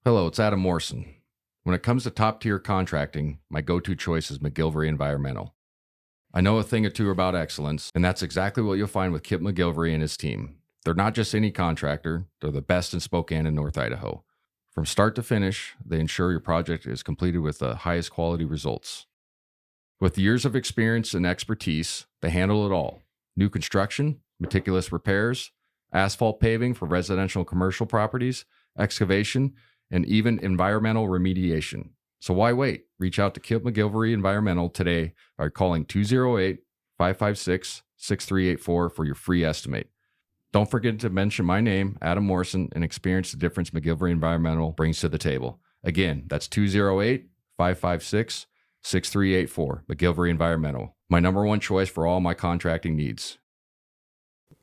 Hello, it's Adam Morrison. When it comes to top-tier contracting, my go-to choice is McGilvery Environmental. I know a thing or two about excellence, and that's exactly what you'll find with Kip McGilvery and his team. They're not just any contractor, they're the best in Spokane and North Idaho. From start to finish, they ensure your project is completed with the highest quality results. With years of experience and expertise, they handle it all. New construction, meticulous repairs, asphalt paving for residential and commercial properties, excavation, and even environmental remediation. So why wait? Reach out to Kip McGilvery Environmental today by calling 208-556-6384 for your free estimate. Don't forget to mention my name, Adam Morrison, and experience the difference McGilvery Environmental brings to the table. Again, that's 208-556-6384, McGilvery Environmental. My number one choice for all my contracting needs.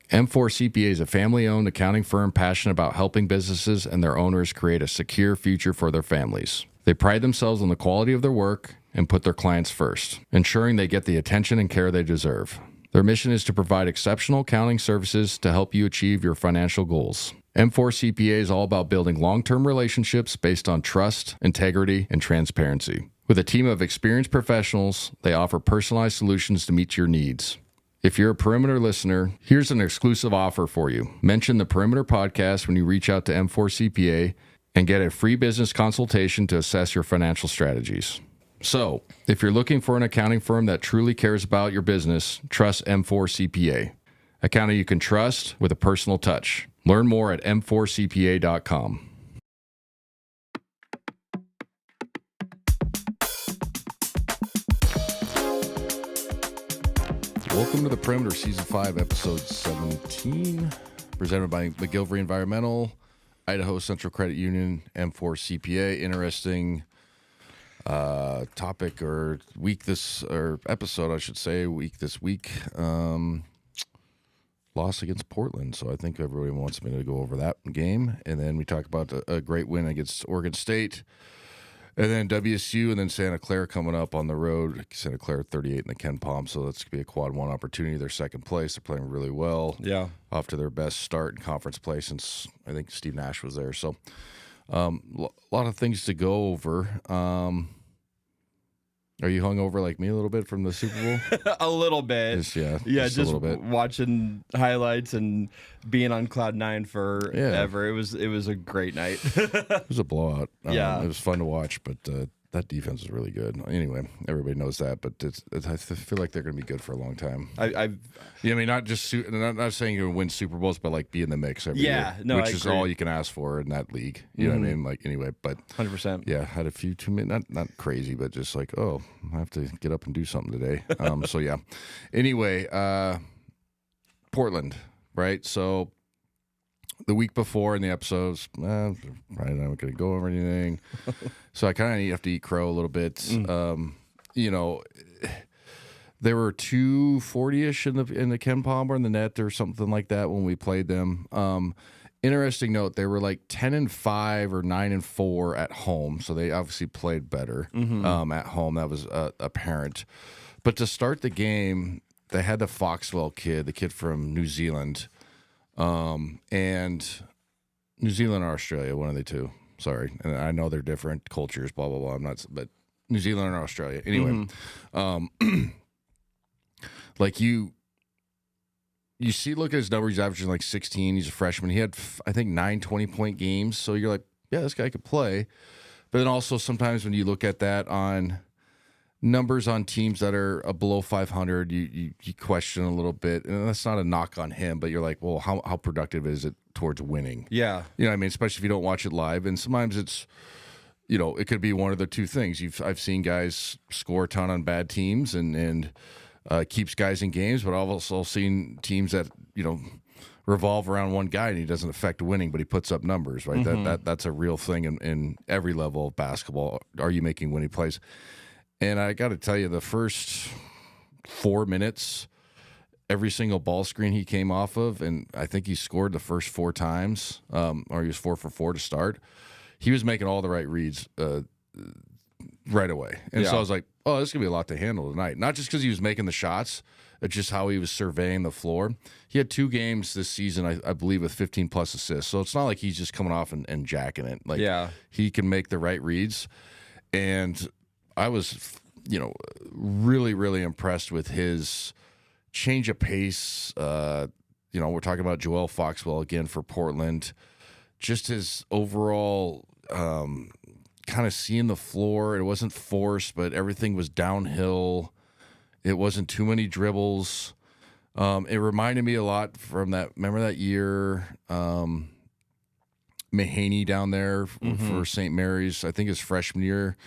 M4 CPA is a family-owned accounting firm passionate about helping businesses and their owners create a secure future for their families. They pride themselves on the quality of their work and put their clients first, ensuring they get the attention and care they deserve. Their mission is to provide exceptional accounting services to help you achieve your financial goals. M4 CPA is all about building long-term relationships based on trust, integrity, and transparency. With a team of experienced professionals, they offer personalized solutions to meet your needs. If you're a Perimeter listener, here's an exclusive offer for you. Mention the Perimeter podcast when you reach out to M4 CPA and get a free business consultation to assess your financial strategies. So, if you're looking for an accounting firm that truly cares about your business, trust M4 CPA. Accounting you can trust with a personal touch. Learn more at m4cpa.com. Welcome to the Perimeter Season 5, Episode 17, presented by McGilvery Environmental, Idaho Central Credit Union, M4 CPA. Interesting topic or episode, I should say, this week. Loss against Portland, so I think everybody wants me to go over that game. And then we talk about a great win against Oregon State. And then WSU and then Santa Clara coming up on the road. Santa Clara 38 in the Ken Palm, so that's going to be a quad one opportunity. They're second place. They're playing really well. Yeah. Off to their best start in conference play since I think Steve Nash was there. So a lot of things to go over. Are you hungover like me a little bit from the Super Bowl? A little bit. Just a little bit. Watching highlights and being on cloud nine forever. Yeah. It was a great night. It was a blowout. Yeah. It was fun to watch, but that defense is really good. Anyway, everybody knows that, but I feel like they're going to be good for a long time. I mean, not saying you're going to win Super Bowls, but like be in the mix every year, which is all you can ask for in that league. You know what I mean? Like anyway, but 100%. Yeah, had a few too many, not crazy, but just like I have to get up and do something today. So yeah. Anyway, Portland, right? So. The week before in the episodes, probably not going to go over anything. So I kind of have to eat crow a little bit. There were 240-ish in the Ken Palm or in the net or something like that when we played them. Interesting note, they were like 10-5 or 9-4 at home, so they obviously played better at home. That was apparent. But to start the game, they had the Foxwell kid, the kid from New Zealand. And New Zealand or Australia, one of the two. Sorry. And I know they're different cultures, blah, blah, blah. But New Zealand or Australia. Anyway, like you see, look at his numbers. He's averaging like 16. He's a freshman. He had, I think, 9 20-point games. So you're like, yeah, this guy could play. But then also sometimes when you look at that on numbers on teams that are below 500, you question a little bit, and that's not a knock on him, but you're like, well, how productive is it towards winning? Yeah, you know what I mean, especially if you don't watch it live. And sometimes it's, it could be one of the two things. I've seen guys score a ton on bad teams and keeps guys in games, but I've also seen teams that revolve around one guy and he doesn't affect winning, but he puts up numbers, right? That's a real thing in every level of basketball. Are you making winning plays? And I got to tell you, the first 4 minutes, every single ball screen he came off of, and I think he scored the first 4 times, or he was 4 for 4 to start. He was making all the right reads. right away. And so Yeah. I was like, oh, this is going to be a lot to handle tonight. Not just because he was making the shots, it's just how he was surveying the floor. He had 2 games this season, I believe, with 15-plus assists. So it's not like he's just coming off and jacking it. Like, he can make the right reads. And I was, really, really impressed with his change of pace. We're talking about Joel Foxwell again for Portland. Just his overall kind of seeing the floor. It wasn't forced, but everything was downhill. It wasn't too many dribbles. It reminded me a lot from that. Remember that year, Mahaney down there for St. Mary's, I think his freshman year,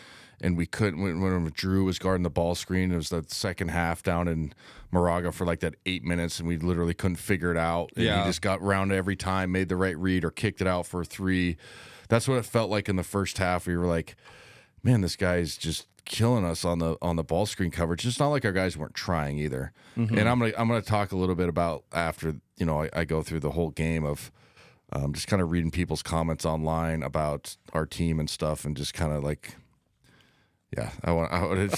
and we couldn't, when Drew was guarding the ball screen, it was the second half down in Moraga for like that 8 minutes, and we literally couldn't figure it out. And he just got round every time, made the right read, or kicked it out for a 3. That's what it felt like in the first half. We were like, man, this guy's just killing us on the ball screen coverage. It's not like our guys weren't trying either. And I'm gonna talk a little bit about after I go through the whole game of just kind of reading people's comments online about our team and stuff, and just kind of like, I want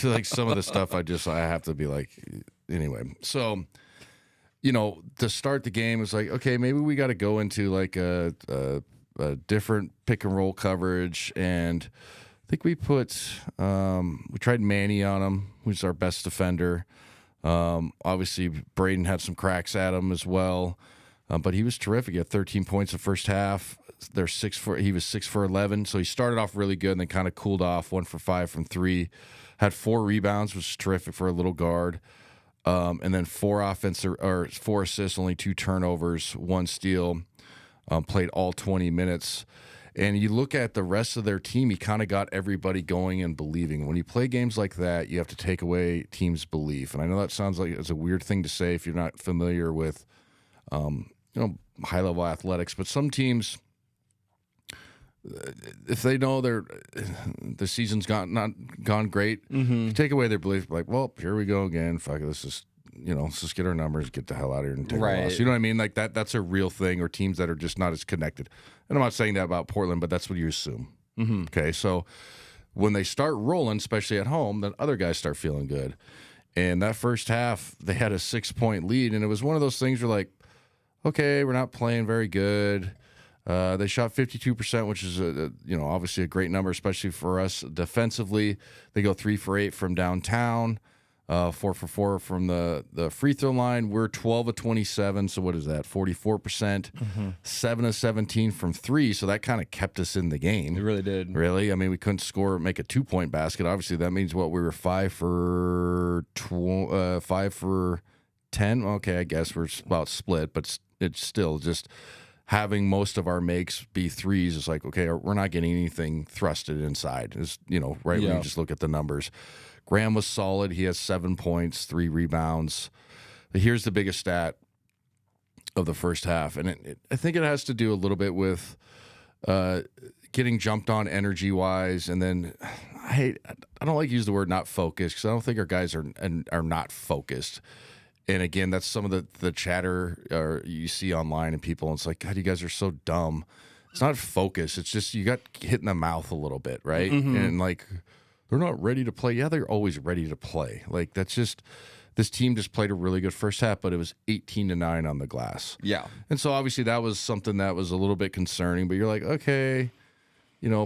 like some of the stuff I have to be like, anyway. So, to start the game, it's like, okay, maybe we got to go into like a different pick and roll coverage, and I think we tried Manny on him, who's our best defender. Obviously, Braden had some cracks at him as well, but he was terrific. He had 13 points the first half. He was 6 for 11, so he started off really good and then kind of cooled off. 1 for 5 from 3, had 4 rebounds, which was terrific for a little guard, and then 4 assists, only 2 turnovers, 1 steal. Played all 20 minutes. And you look at the rest of their team, he kind of got everybody going and believing. When you play games like that, you have to take away teams' belief. And I know that sounds like it's a weird thing to say if you're not familiar with high-level athletics, but some teams, if they know the season's not gone great, you take away their belief, like, well, here we go again. Fuck it, let's just get our numbers, get the hell out of here and take a loss. You know what I mean? Like that's a real thing, or teams that are just not as connected. And I'm not saying that about Portland, but that's what you assume. Okay, so when they start rolling, especially at home, then other guys start feeling good. And that first half, they had a 6-point lead, and it was one of those things where like, okay, we're not playing very good. They shot 52%, which is obviously a great number, especially for us defensively. They go 3 for 8 from downtown, 4 for 4 from the free throw line. We're 12 of 27, so what is that? 44%. 7 of 17 from 3, so that kind of kept us in the game. It really did. Really, I mean, we couldn't score, make a 2-point basket. Obviously, that means we were 5 for 10. Okay, I guess we're about split, but it's still just having most of our makes be threes is like, okay, we're not getting anything thrusted inside. It's, when you just look at the numbers. Graham was solid. He has 7 points, 3 rebounds. But here's the biggest stat of the first half, and I think it has to do a little bit with getting jumped on energy-wise, and then I don't like to use the word not focused, because I don't think our guys are not focused. And again, that's some of the chatter you see online and people, and it's like, God, you guys are so dumb. It's not focus. It's just you got hit in the mouth a little bit, right? And like, they're not ready to play. Yeah, they're always ready to play. Like, that's just, this team just played a really good first half, but it was 18-9 on the glass. Yeah. And so obviously that was something that was a little bit concerning, but you're like, okay,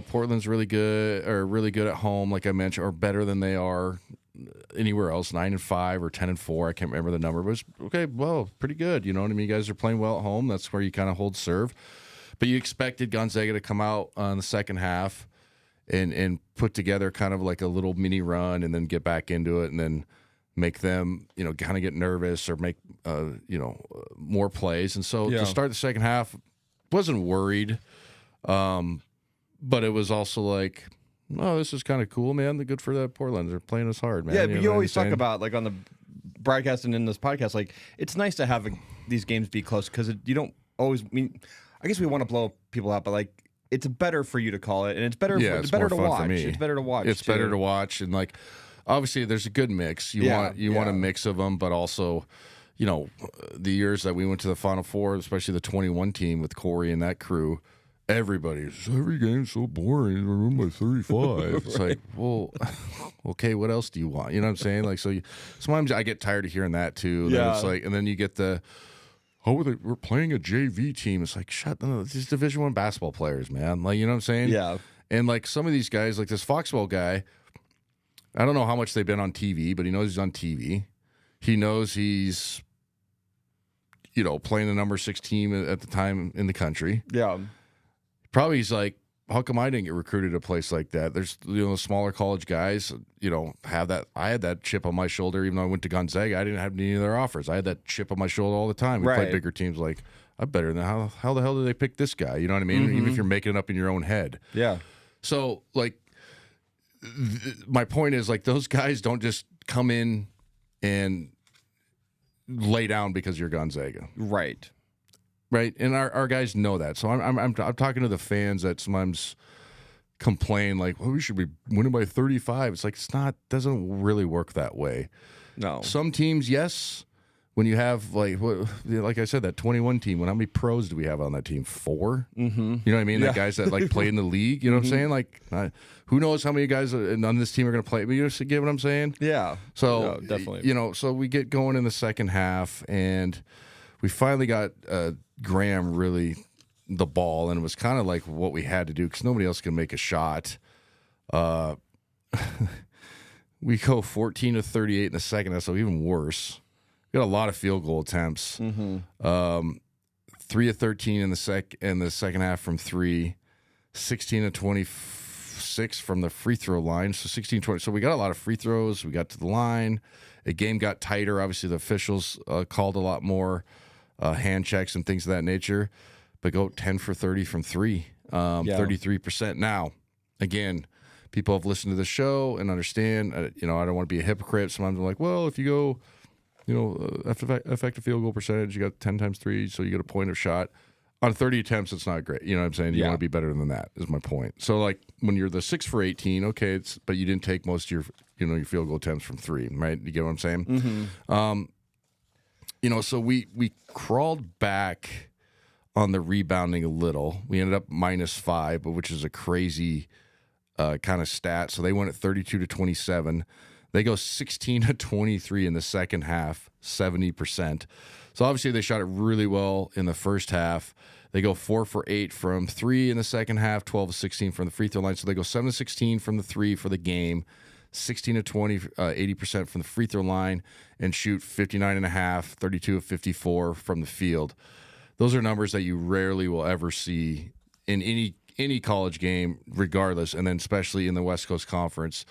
Portland's really good at home, like I mentioned, or better than they are anywhere else, 9-5 or 10-4. I can't remember the number, but it's okay. Well, pretty good. You know what I mean? You guys are playing well at home. That's where you kind of hold serve. But you expected Gonzaga to come out on the second half and put together kind of like a little mini run, and then get back into it, and then make them, kind of get nervous or make, more plays. And so to start the second half, wasn't worried, but it was also like, oh, this is kind of cool, man. They're good for that Portland. They're playing us hard, man. Yeah, but you always talk about, like, on the broadcast and in this podcast, like, it's nice to have these games be close, because you don't always, I guess we want to blow people out, but like, it's better for you to call it, and it's better. Yeah, it's better to watch. For me. It's better to watch. It's too. better to watch, and like, obviously, there's a good mix. You want a mix of them, but also, the years that we went to the Final Four, especially the 21 team with Corey and that crew, every game's so boring. I remember my 35. It's like, well, okay, what else do you want? You know what I'm saying? Like, sometimes I get tired of hearing that too. Yeah. It's like, and then you get we're playing a JV team. It's like, no, these Division I basketball players, man. Like, you know what I'm saying? Yeah. And like some of these guys, like this Foxball guy, I don't know how much they've been on TV, but he knows he's on TV. He knows he's, playing the number 6 team at the time in the country. Yeah. Probably he's like, how come I didn't get recruited to a place like that? There's, smaller college guys, have that. I had that chip on my shoulder, even though I went to Gonzaga. I didn't have any of their offers. I had that chip on my shoulder all the time. We played bigger teams like, I'm better than how the hell did they pick this guy? You know what I mean? Mm-hmm. Even if you're making it up in your own head. Yeah. So, like, my point is, like, those guys don't just come in and lay down because you're Gonzaga. Right. Right, and our guys know that. So I'm talking to the fans that sometimes complain like, "Well, we should be winning by 35." It's like doesn't really work that way. No. Some teams, yes. When you have like I said, that 21 team. How many pros do we have on that team? 4. Mm-hmm. You know what I mean? Yeah. The guys that like play in the league. You know what I'm saying? Like, who knows how many guys on this team are going to play? But you get what I'm saying? Yeah. So No, definitely. So we get going in the second half, and we finally got Graham really the ball, and it was kind of like what we had to do because nobody else can make a shot. We go 14 to 38 in the second half, so even worse. We got a lot of field goal attempts. 3 of 13 in the second half from 3, 16 to 26 from the free throw line. So 16-20. So we got a lot of free throws. We got to the line. The game got tighter. Obviously, the officials called a lot more hand checks and things of that nature. But go 10 for 30 from 3, 33%. Now, again, people have listened to the show and understand. I don't want to be a hypocrite. Sometimes I'm like, well, if you go, effective field goal percentage, you got 10 times 3, so you get a point of shot. On 30 attempts, it's not great. You know what I'm saying? You want to be better than that, is my point. So, like, when you're the 6 for 18, okay, but you didn't take most of your, your field goal attempts from 3, right? You get what I'm saying? Mm-hmm. So we crawled back on the rebounding a little. We ended up -5, but which is a crazy kind of stat. So they went at 32 to 27. They go 16 to 23 in the second half, 70%. So obviously they shot it really well in the first half. They go 4 for 8 from 3 in the second half, 12 to 16 from the free throw line. So they go 7 to 16 from the 3 for the game, 16 to 20, 80% from the free throw line, and shoot 59.5, 32 of 54 from the field. Those are numbers that you rarely will ever see in any college game, regardless, and then especially in the West Coast Conference,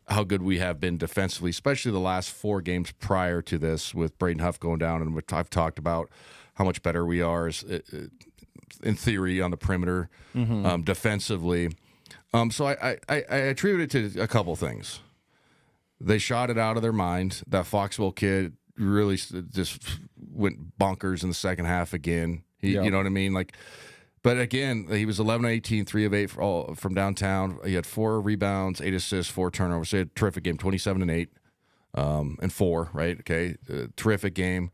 how good we have been defensively, especially the last 4 games prior to this with Braden Huff going down, and I've talked about how much better we are in theory on the perimeter defensively. So I attribute it to a couple things. They shot it out of their mind. That Foxville kid really just went bonkers in the second half again. You know what I mean? But again, he was 11 of 18, 3 of 8 from downtown. He had 4 rebounds, 8 assists, 4 turnovers. So he had a terrific game, 27 and 8 and 4, right? Okay, terrific game.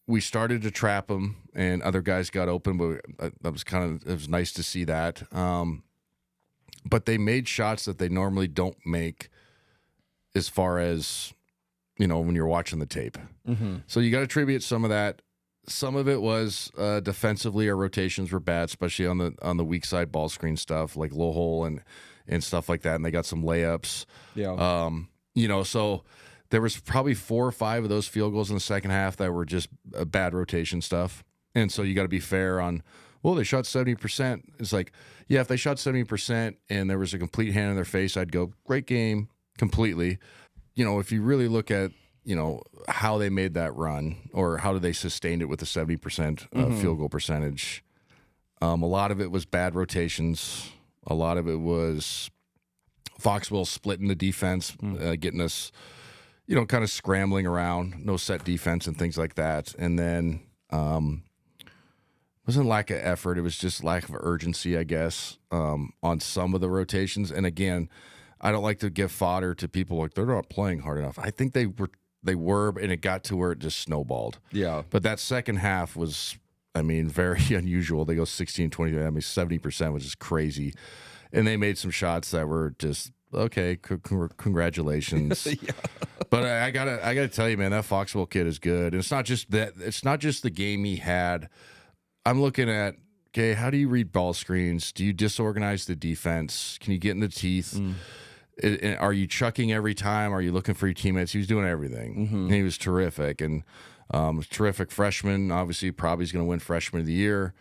We started to trap him, and other guys got open, but it was nice to see that. But they made shots that they normally don't make as far as, when you're watching the tape. Mm-hmm. So you got to attribute some of that. Some of it was defensively, our rotations were bad, especially on the weak side ball screen stuff, like low hole and stuff like that. And they got some layups. Yeah. So there was probably 4 or 5 of those field goals in the second half that were just bad rotation stuff. And so you got to be fair on, well, they shot 70%. It's like, yeah, if they shot 70% and there was a complete hand in their face, I'd go, great game, completely. If you really look at, how they made that run or how they sustained it with the 70% field goal percentage. A lot of it was bad rotations. A lot of it was Foxville splitting the defense, getting us, kind of scrambling around, no set defense and things like that. And then it wasn't lack of effort. It was just lack of urgency, I guess, on some of the rotations. And again, I don't like to give fodder to people like they're not playing hard enough. I think they were, and it got to where it just snowballed. Yeah. But that second half was, I mean, very unusual. They go 16-20, I mean, 70%, which is crazy. And they made some shots that were just, okay, congratulations. Yeah. But I gotta tell you, man, that Foxwell kid is good. And it's not just that. It's not just the game he had. I'm looking at, okay, how do you read ball screens? Do you disorganize the defense? Can you get in the teeth? Are you chucking every time? Are you looking for your teammates? He was doing everything. And he was terrific. And terrific freshman. Obviously, probably is going to win freshman of the year.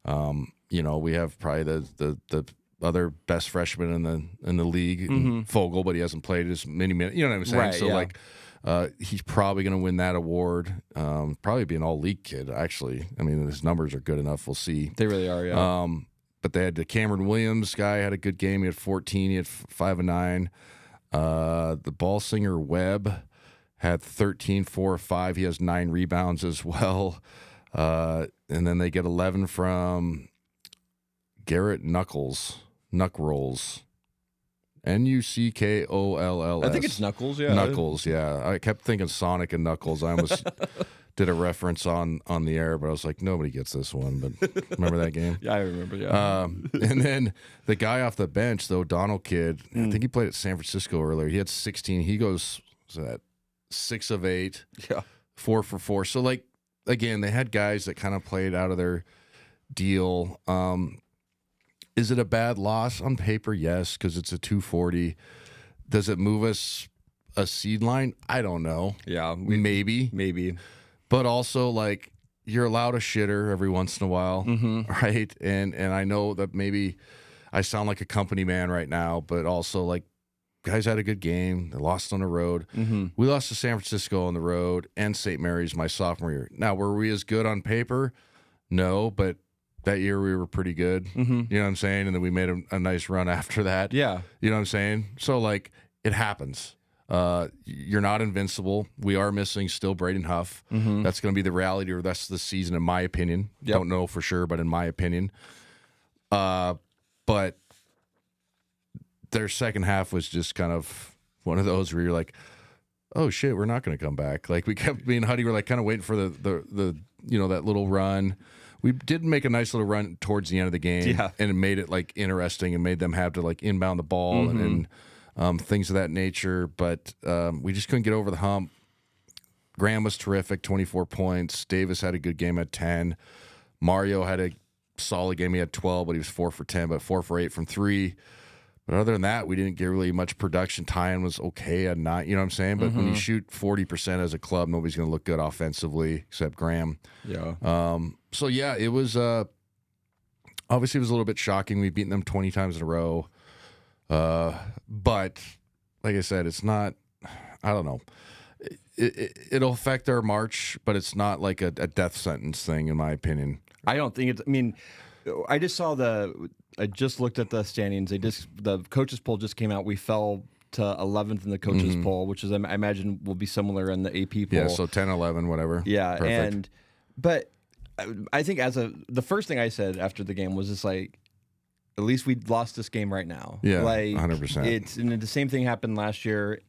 You know, we have probably the other best freshman in the league, Fogel, but he hasn't played as many minutes. You know what I'm saying? Right, So yeah. like, he's probably going to win that award. Probably be an all league kid. Actually, I mean, his numbers are good enough. We'll see. They really are, yeah. But they had the Cameron Williams guy had a good game. He had 14. He had 5 and 9. The ball singer Webb had 13, 4 5. He has 9 rebounds as well. And then they get 11 from Garrett Knuckles. Nuckrolls. Nuckolls. I think it's Knuckles, yeah. Knuckles, yeah. I kept thinking Sonic and Knuckles. I almost did a reference on the air, but I was like, nobody gets this one. But remember that game? Yeah, I remember, yeah. And then the guy off the bench, the O'Donnell kid, I think he played at San Francisco earlier. He had 16. He goes, what's that, 6 of 8, Yeah. 4 for 4. So, like, again, they had guys that kind of played out of their deal. Is it a bad loss on paper? Yes, because it's a 240. Does it move us a seed line? I don't know. Yeah. Maybe. Maybe. But also, like, you're allowed a shitter every once in a while, right? And I know that maybe I sound like a company man right now, but also, like, guys had a good game. They lost on the road. We lost to San Francisco on the road and St. Mary's my sophomore year. Now, were we as good on paper? No, but that year we were pretty good. You know what I'm saying? And then we made a nice run after that. Yeah. You know what I'm saying? So, like, it happens. You're not invincible. We are missing still Braden Huff. That's going to be the reality of the rest of the season, in my opinion. Don't know for sure, but in my opinion. But their second half was just kind of one of those where you're like, oh shit, we're not going to come back. Like, we kept, me and Huddy were like kind of waiting for the you know, that little run. We did make a nice little run towards the end of the game, and it made it like interesting and made them have to like inbound the ball and things of that nature. But we just couldn't get over the hump. Graham was terrific, 24 points. Davis had a good game at 10. Mario had a solid game. He had 12, but he was 4 for 10, but 4 for 8 from 3. But other than that, we didn't get really much production. Tyan was okay at 9, you know what I'm saying? But when you shoot 40% as a club, nobody's going to look good offensively except Graham. Yeah. So, yeah, it was obviously it was a little bit shocking. We've beaten them 20 times in a row. But, like I said, it's not, I don't know. It'll affect our March, but it's not like a death sentence thing, in my opinion. I don't think it's, I mean, I just saw I just looked at the standings. The coaches poll just came out. We fell to 11th in the coaches poll, which is, I imagine, will be similar in the AP poll. Yeah, so 10, 11, whatever. Yeah, Perfect. but I think the first thing I said after the game was just like, at least we lost this game right now. Yeah, like 100%. And the same thing happened last year,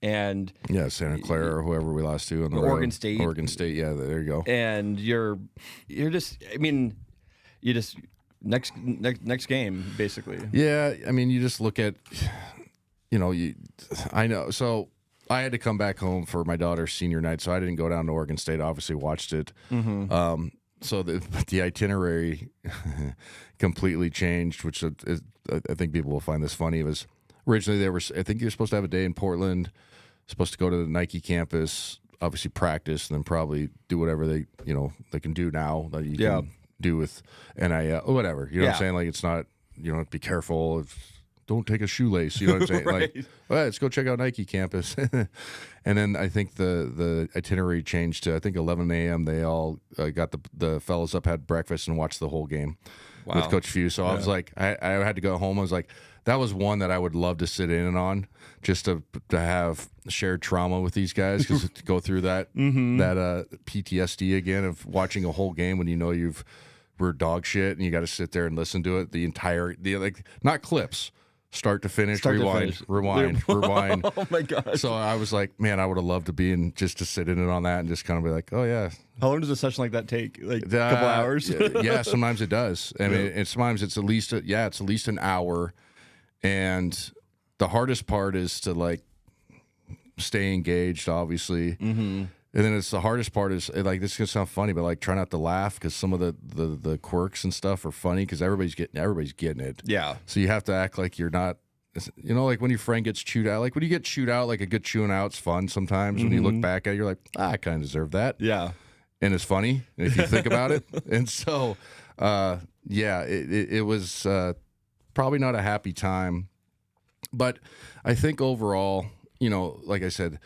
and yeah, Santa Clara or whoever we lost to on the Oregon road. State. Oregon State, yeah, there you go. And you're just, I mean, you just next game basically. Yeah, I mean, you just look at, you know, I know. So I had to come back home for my daughter's senior night, so I didn't go down to Oregon State. Obviously, watched it. So the itinerary completely changed, which I think people will find this funny. It was originally I think you were supposed to have a day in Portland, supposed to go to the Nike campus, obviously practice, and then probably do whatever they can do now that you can do with NIL or whatever. You know what I'm saying? Like, it's not, you know, be careful. Don't take a shoelace. You know what I'm saying? Right. Like, all right, let's go check out Nike campus. And then I think the itinerary changed to, I think, 11 a.m. They all got the fellas up, had breakfast, and watched the whole game with Coach Few. So I was like, I had to go home. I was like, that was one that I would love to sit in on, just to have shared trauma with these guys, because to go through that that PTSD again of watching a whole game when you know we're dog shit and you got to sit there and listen to it like, not clips. start to finish, Start to rewind, finish. rewind, rewind. Oh my gosh. So I was like, man, I would have loved to be in just to sit in it on that and just kind of be like, oh yeah. How long does a session like that take? Like a couple hours? Yeah, sometimes it does. I mean, and sometimes it's at least an hour. And the hardest part is to like stay engaged, obviously. Mm-hmm. And then the hardest part is like, this is gonna sound funny, but like try not to laugh because some of the quirks and stuff are funny because everybody's getting it. Yeah. So you have to act like you're not, like when your friend gets chewed out, like when you get chewed out, like a good chewing out's fun sometimes. When you look back at it, you're like, I kind of deserve that. Yeah. And it's funny if you think about it. And so, it was probably not a happy time. But I think overall, like I said,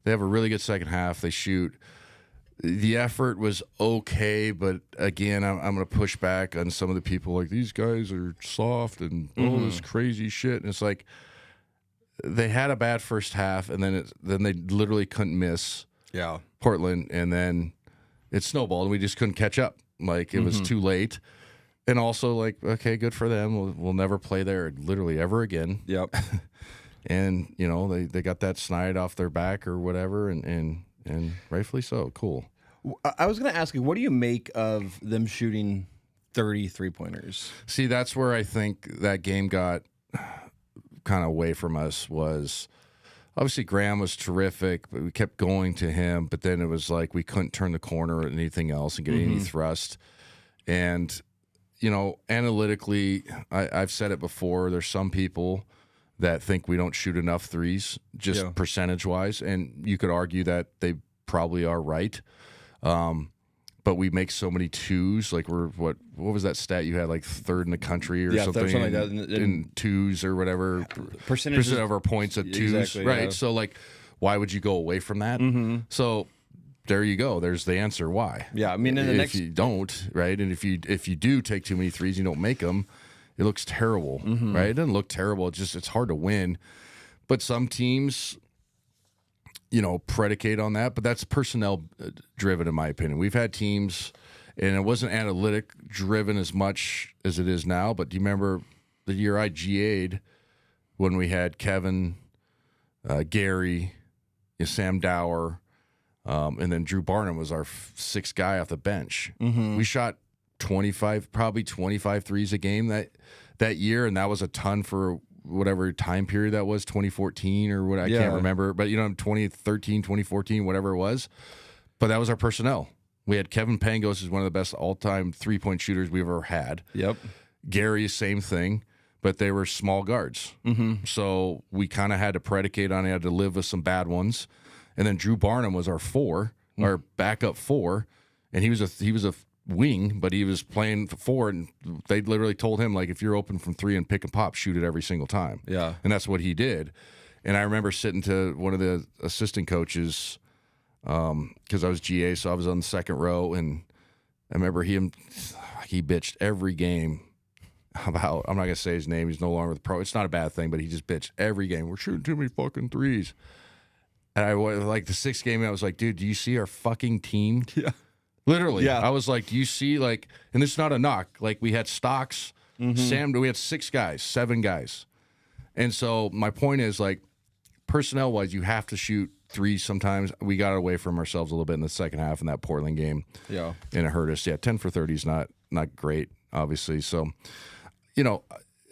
they have a really good second half. They shoot. The effort was okay, but again, I'm going to push back on some of the people like these guys are soft and all this crazy shit. And it's like they had a bad first half, and then they literally couldn't miss Portland, and then it snowballed, and we just couldn't catch up. Like it was too late, and also like okay, good for them. We'll never play there literally ever again. Yep. And they got that snide off their back or whatever, and rightfully so. Cool. I was going to ask you, what do you make of them shooting 30 3-pointers? See, that's where I think that game got kind of away from us. Was obviously Graham was terrific, but we kept going to him. But then it was like we couldn't turn the corner or anything else and get any thrust. And analytically, I've said it before. There's some people that think we don't shoot enough threes, just percentage-wise, and you could argue that they probably are right. But we make so many twos. Like what was that stat you had? Like third in the country or something, something like that. In twos or whatever. Percentage of our points at twos, exactly, right? yeah. So like, why would you go away from that? So there you go. There's the answer. Why? Yeah, I mean, if you don't, right, and if you do take too many threes, you don't make them. It looks terrible, right? It doesn't look terrible. It's hard to win. But some teams, predicate on that. But that's personnel driven, in my opinion. We've had teams, and it wasn't analytic driven as much as it is now. But do you remember the year I GA'd when we had Kevin, Gary, Sam Dower, and then Drew Barnum was our sixth guy off the bench. We shot 25 threes a game that year, and that was a ton for whatever time period that was, 2014 or what, I can't remember, but 2013, 2014, whatever it was. But that was our personnel. We had Kevin Pangos, is one of the best all-time three-point shooters we've ever had. Yep. Gary, same thing, but they were small guards. So we kind of had to predicate on it, had to live with some bad ones. And then Drew Barnum was our our backup four, and he was a wing, but he was playing for four, and they literally told him, like, if you're open from three and pick and pop, shoot it every single time. Yeah. And that's what he did. And I remember sitting to one of the assistant coaches, because I was GA, so I was on the second row, and I remember he bitched every game about, I'm not going to say his name, he's no longer the pro. It's not a bad thing, but he just bitched every game. We're shooting too many fucking threes. And I was like, the sixth game, I was like, dude, do you see our fucking team? Yeah. Literally. Yeah. I was like, do you see, like, and this is not a knock. Like, we had Stocks, Sam, we had 7 guys. And so my point is, like, personnel-wise, you have to shoot threes sometimes. We got away from ourselves a little bit in the second half in that Portland game. Yeah. And it hurt us. Yeah, 10 for 30 is not great, obviously. So,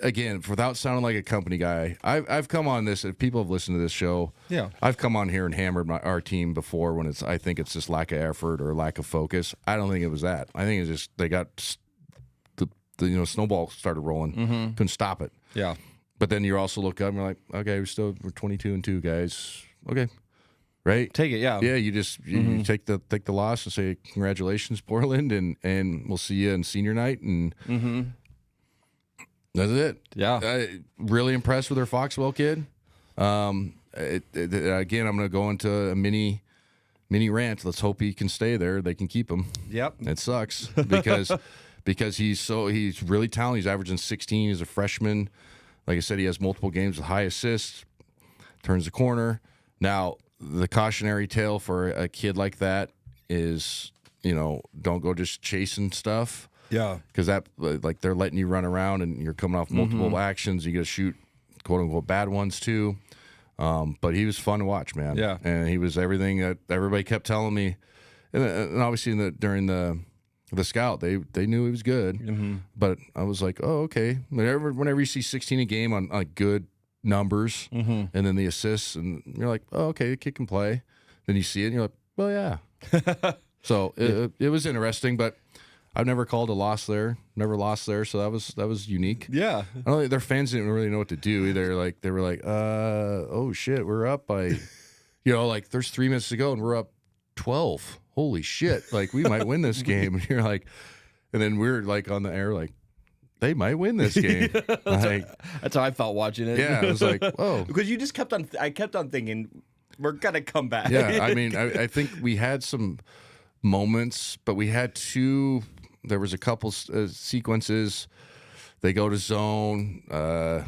again, without sounding like a company guy, I've come on this. If people have listened to this show, I've come on here and hammered our team before when I think it's just lack of effort or lack of focus. I don't think it was that. I think it's just they got the snowball started rolling, couldn't stop it. Yeah. But then you also look up and you're like, okay, we're 22-2 guys. Okay, right? Take it. Yeah. Yeah, you just you take the loss and say congratulations, Portland, and we'll see you in senior night and. That's it. Yeah. Really impressed with our Foxwell kid. Again, I'm going to go into a mini rant. Let's hope he can stay there. They can keep him. Yep. It sucks because he's really talented. He's averaging 16 as a freshman. Like I said, he has multiple games with high assists, turns the corner. Now, the cautionary tale for a kid like that is, don't go just chasing stuff. Yeah. Because that, like, they're letting you run around and you're coming off multiple actions. You got to shoot quote unquote bad ones too. But he was fun to watch, man. Yeah. And he was everything that everybody kept telling me. And obviously during the scout, they knew he was good. Mm-hmm. But I was like, oh, okay. Whenever you see 16 a game on good numbers, and then the assists, and you're like, oh, okay, the kid can play. Then you see it, and you're like, well, yeah. So it was interesting, but I've never called a loss there. Never lost there, so that was unique. Yeah. I don't think their fans didn't really know what to do either. Like they were like, oh shit, we're up by, like there's 3 minutes to go and we're up 12. Holy shit! Like we might win this game. And you're like, and then we're like on the air like, they might win this game. That's how I felt watching it. Yeah, I was like, whoa. Because you just I kept on thinking, we're gonna come back. Yeah, I mean, I think we had some moments, but we had two. There was a couple sequences. They go to zone.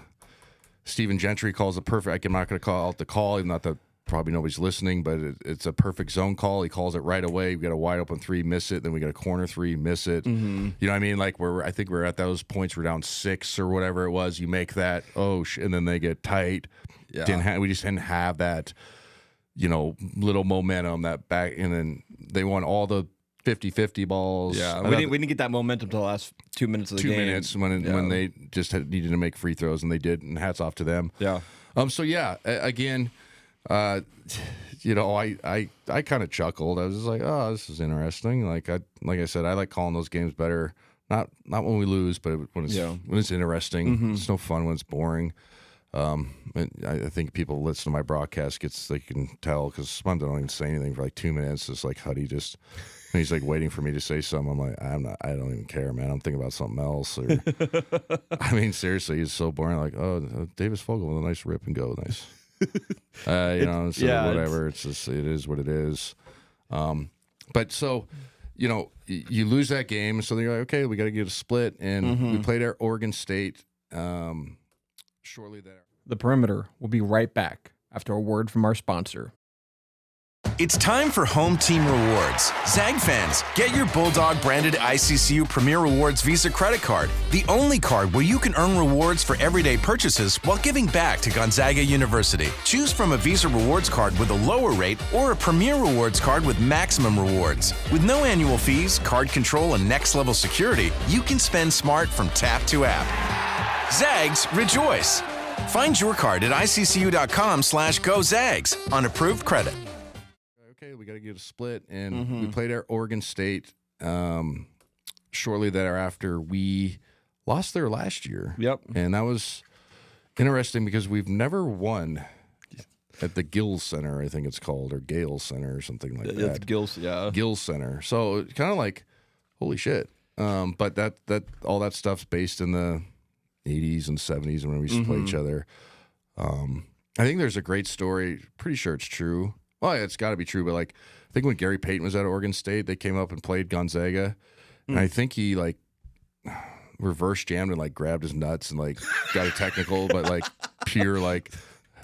Stephen Gentry calls a perfect. I'm not going to call out the call, not that probably nobody's listening, but it's a perfect zone call. He calls it right away. We got a wide open 3, miss it. Then we got a corner 3, miss it. You know what I mean? Like I think we're at those points. We're down 6 or whatever it was. You make that. And then they get tight. Yeah. We just didn't have that. Little momentum that back, and then they won all the 50-50 balls. Yeah, we didn't get that momentum till the last 2 minutes of the game. 2 minutes when they just needed to make free throws, and they did, and hats off to them. Yeah. So yeah, again, I kind of chuckled. I was just like, oh, this is interesting. Like I said, I like calling those games better. Not when we lose, but when it's interesting. It's no fun when it's boring. And I think people listen to my broadcast they can tell because sometimes I don't even say anything for like 2 minutes. It's like Huddy he's like waiting for me to say something. I'm like, I don't even care, man. I'm thinking about something else. Or, I mean, seriously, it's so boring. Like, oh, Davis Fogel with a nice rip and go, nice. Whatever. It is what it is. But so, you lose that game, so they're like, okay, we got to get a split, and we played our Oregon State. Shortly there. The Perimeter will be right back after a word from our sponsor. It's time for Home Team Rewards. Zag fans, get your Bulldog branded ICCU Premier Rewards Visa credit card, the only card where you can earn rewards for everyday purchases while giving back to Gonzaga University. Choose from a Visa Rewards card with a lower rate or a Premier Rewards card with maximum rewards. With no annual fees, card control, and next-level security, you can spend smart from tap to app. Zags, rejoice! Find your card at iccu.com/gozags on approved credit. Okay, we got to get a split, and we played our Oregon State shortly thereafter. We lost there last year. Yep. And that was interesting because we've never won at the Gills Center, I think it's called, or Gale Center or something like that. It's Gills, yeah. Gills Center. So kind of like, holy shit. But that all that stuff's based in the 80s and 70s when we used to play each other. I think there's a great story. Pretty sure it's true. Well, yeah, it's got to be true. But like, I think when Gary Payton was at Oregon State, they came up and played Gonzaga, and I think he like reverse jammed and like grabbed his nuts and like got a technical, but like pure like.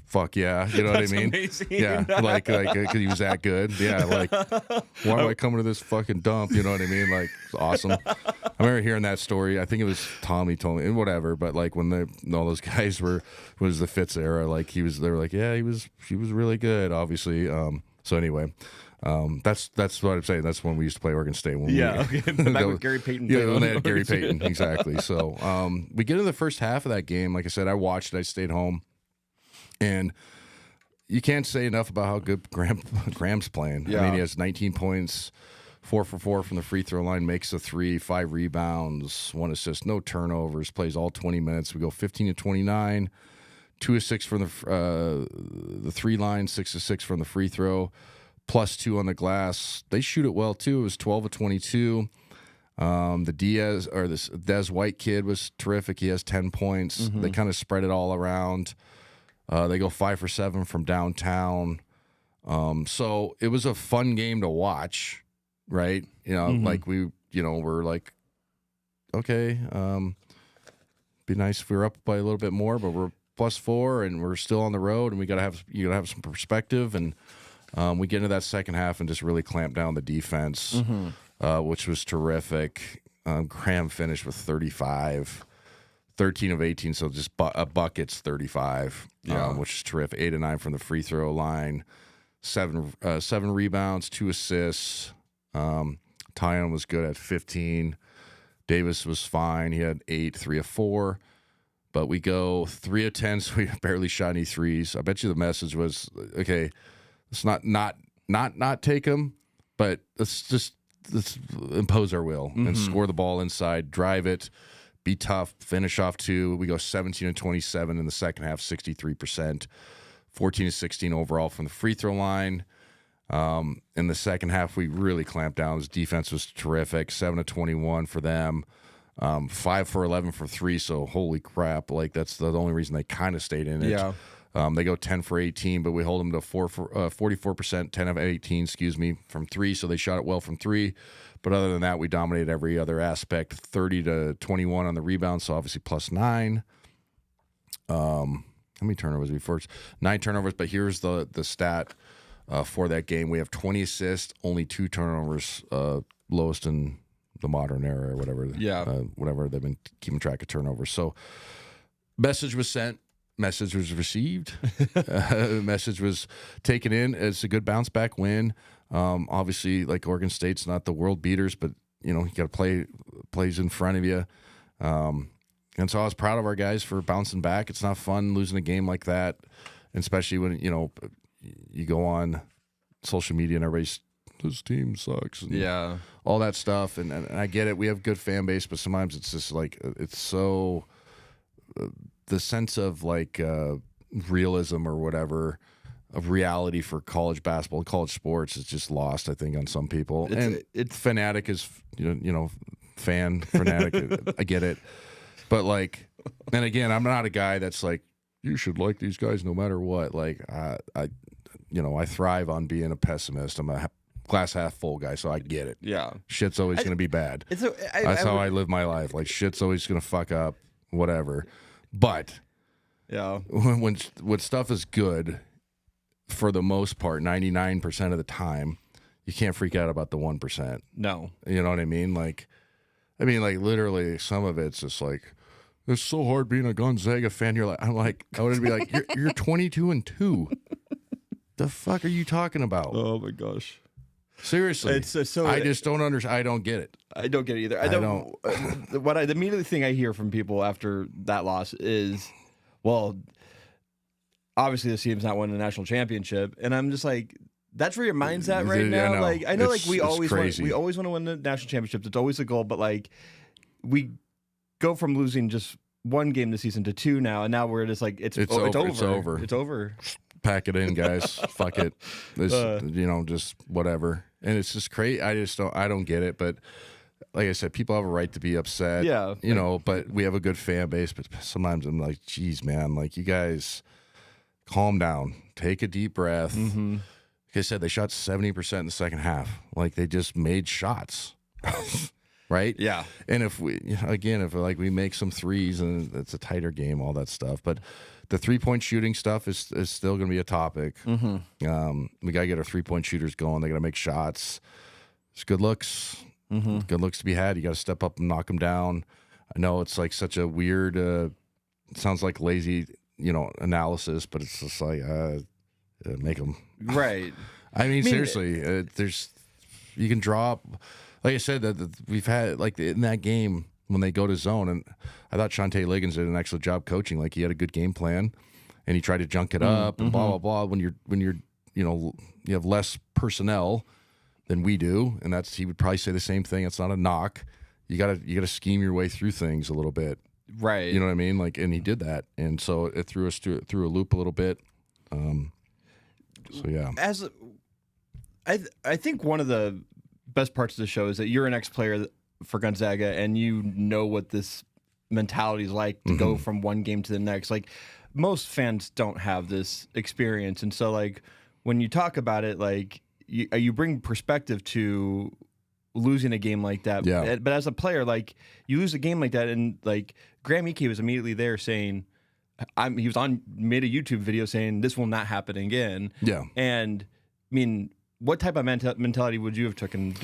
Fuck yeah, you know what I mean? Amazing. Yeah, like because he was that good. Yeah, like why am I coming to this fucking dump? You know what I mean? Like it's awesome. I remember hearing that story. I think it was Tommy told me, and whatever. But like when all those guys was the Fitz era. Like they were like, yeah, he was really good. Obviously. So anyway. That's what I'm saying. That's when we used to play Oregon State. Okay. Back with Gary Payton. Yeah, when they had Gary Payton, exactly. So we get into the first half of that game. Like I said, I watched it. I stayed home. And you can't say enough about how good Graham's playing. Yeah. I mean, he has 19 points, 4 for 4 from the free throw line, makes a 3, 5 rebounds, 1 assist, no turnovers, plays all 20 minutes. We go 15 to 29, 2 of 6 from the 3 line, 6 of 6 from the free throw, plus 2 on the glass. They shoot it well, too. It was 12 of 22. This Des White kid was terrific. He has 10 points. They kind of spread it all around. They go 5 for 7 from downtown. So it was a fun game to watch, right? You know, like we're like, okay, be nice if we were up by a little bit more, but we're +4 and we're still on the road, and you gotta have some perspective. And we get into that second half and just really clamp down the defense, which was terrific. Graham finished with 35. 13 of 18, so just a bucket's 35, which is terrific. 8 of 9 from the free throw line, 7 rebounds, 2 assists. Tyon was good at 15. Davis was fine. He had 8, 3 of 4. But we go 3 of 10, so we barely shot any threes. I bet you the message was, okay, let's not take them, but let's impose our will and score the ball inside, drive it, be tough, finish off 2. We go 17 and 27 in the second half, 63%, 14 to 16 overall from the free throw line. In the second half, we really clamped down. His defense was terrific, 7 to 21 for them. 5 for 11 for 3, so holy crap. Like, that's the only reason they kind of stayed in it. Yeah. They go 10 for 18, but we hold them to 44%, 10 of 18, from 3, so they shot it well from 3. But other than that, we dominated every other aspect, 30 to 21 on the rebound, so obviously plus 9. How many turnovers before? 9 turnovers, but here's the stat for that game. We have 20 assists, only 2 turnovers, lowest in the modern era or whatever. Yeah. Whatever, they've been keeping track of turnovers. So message was sent. Message was received. Message was taken in. It's a good bounce back win. Obviously, like, Oregon State's not the world beaters, but you got to play plays in front of you. And so I was proud of our guys for bouncing back. It's not fun losing a game like that, especially when you go on social media and everybody's, this team sucks, and all that stuff. And I get it. We have a good fan base, but sometimes it's just like, it's so the sense of like realism or whatever of reality for college basketball, college sports is just lost, I think, on some people. It's fanatic is fan fanatic. I get it, but like, and again, I'm not a guy that's like, you should like these guys no matter what. Like, I thrive on being a pessimist. I'm a glass half full guy, so I get it. Yeah. Shit's always going to be bad. That's how I live my life. Like, shit's always going to fuck up, whatever. But when stuff is good, for the most part, 99% of the time, you can't freak out about the 1%. No. You know what I mean? Like, literally, some of it's just like, it's so hard being a Gonzaga fan. I would be like, you're 22-2. The fuck are you talking about? Oh my gosh. Seriously, I just don't understand. I don't get it. I don't get it either. I don't. The immediately thing I hear from people after that loss is, well, obviously this team's not winning a national championship, and I'm just like, that's where your mind's at right now. I know, we always want to win the national championships. It's always the goal, but like, we go from losing just 1 game this season to 2 now, and now we're just like, it's over. It's over. Pack it in, guys. Fuck it. Just whatever. And it's just crazy. I don't get it. But like I said, people have a right to be upset. Yeah. But we have a good fan base. But sometimes I'm like, geez, man, like, you guys calm down. Take a deep breath. Mm-hmm. Like I said, they shot 70% in the second half. Like, they just made shots. Right? Yeah. And if we make some threes and it's a tighter game, all that stuff. But the 3-point shooting stuff is still going to be a topic. Mm-hmm. We got to get our 3-point shooters going. They got to make shots. It's good looks. Mm-hmm. Good looks to be had. You got to step up and knock them down. I know it's like such a weird, it sounds like lazy, analysis, but it's just like, make them. Right. Seriously, you can draw, like I said, that we've had, like, in that game, when they go to zone, and I thought Shante Liggins did an excellent job coaching. Like, he had a good game plan, and he tried to junk it up and blah blah blah. When you're you have less personnel than we do, and he would probably say the same thing. It's not a knock. You gotta scheme your way through things a little bit, right? You know what I mean? Like, and he did that, and so it threw us through a loop a little bit. So yeah, I think one of the best parts of the show is that you're an ex-player for Gonzaga, and you know what this mentality is like to go from one game to the next. Like, most fans don't have this experience, and so, like, when you talk about it, like, you bring perspective to losing a game like that. Yeah. But as a player, like, you lose a game like that, and like, Graham Ike was immediately there saying, made a YouTube video saying this will not happen again. Yeah. And I mean, what type of mentality would you have taken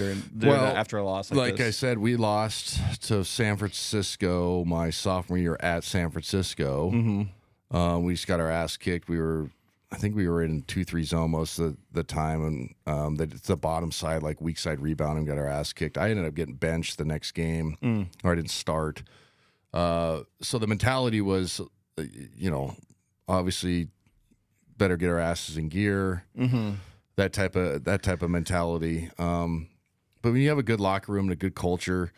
after a loss like this? I said, we lost to San Francisco my sophomore year at San Francisco. We just got our ass kicked. I think we were in 2-3 zone most of the time, and the bottom side, like weak side rebounding, got our ass kicked. I ended up getting benched the next game, or I didn't start. So the mentality was, obviously better get our asses in gear. That type of mentality. But when you have a good locker room and a good culture,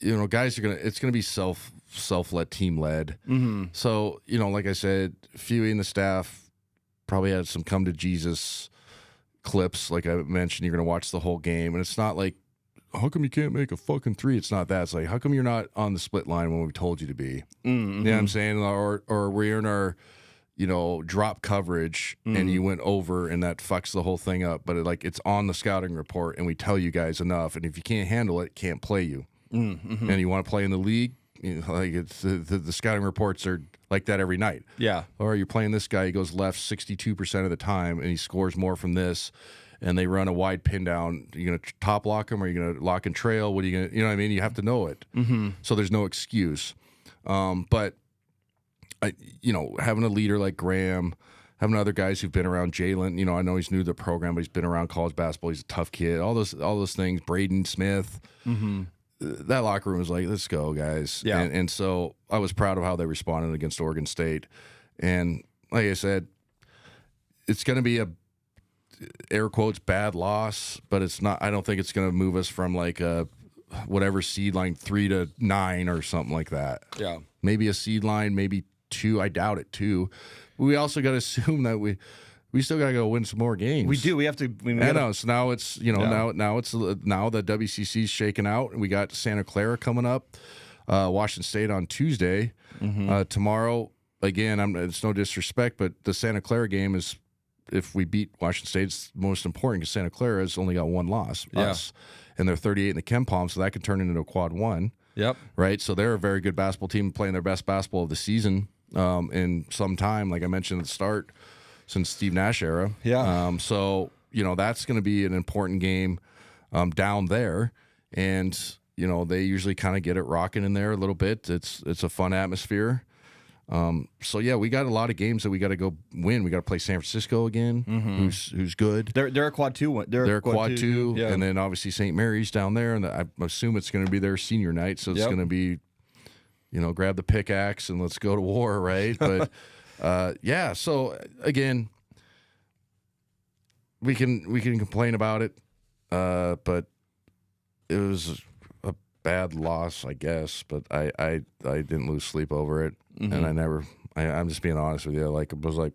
guys it's gonna be self-led, team-led. So, like I said, Fewy and the staff probably had some come to Jesus clips. Like I mentioned, you're going to watch the whole game. And it's not like, how come you can't make a fucking three? It's not that. It's like, how come you're not on the split line when we told you to be? You know what I'm saying? Or we're in our, drop coverage and you went over and that fucks the whole thing up. But it's on the scouting report and we tell you guys enough. And if you can't handle it, can't play you. And you want to play in the league, it's the scouting reports are like that every night. Yeah. Or you're playing this guy, he goes left 62% of the time, and he scores more from this, and they run a wide pin down. Are you going to top lock him, or are you going to lock and trail? What are you going to, you know what I mean? You have to know it. So there's no excuse. But, having a leader like Graham, having other guys who've been around Jalen, I know he's new to the program, but he's been around college basketball. He's a tough kid. All those things, Braden Smith. That locker room was like, let's go, guys. Yeah. And so I was proud of how they responded against Oregon State. And like I said, it's going to be a, air quotes, bad loss, but it's not. I don't think it's going to move us from like a whatever seed line 3 to 9 or something like that. Yeah. Maybe a seed line, maybe 2. I doubt it, 2. We also got to assume that we still gotta go win some more games. We do. We have to. I know. So now it's now the WCC's shaking out, and we got Santa Clara coming up, Washington State on Tuesday. Tomorrow, again, it's no disrespect, but the Santa Clara game is, if we beat Washington State, it's most important because Santa Clara has only got one loss, us, and they're 38 in the Ken Palm, so that could turn into a quad 1. Yep. Right. So they're a very good basketball team playing their best basketball of the season in some time, like I mentioned at the start. Since Steve Nash era. Yeah. So, that's going to be an important game down there. And, they usually kind of get it rocking in there a little bit. It's a fun atmosphere. So, yeah, we got a lot of games that we got to go win. We got to play San Francisco again, who's good. They're a quad 2. They're a quad 2. Yeah. And then, obviously, St. Mary's down there. And I assume it's going to be their senior night. So it's going to be, grab the pickaxe and let's go to war, right? But... so again, we can complain about it, but it was a bad loss, I guess. But I didn't lose sleep over it, and I'm just being honest with you. Like, it was like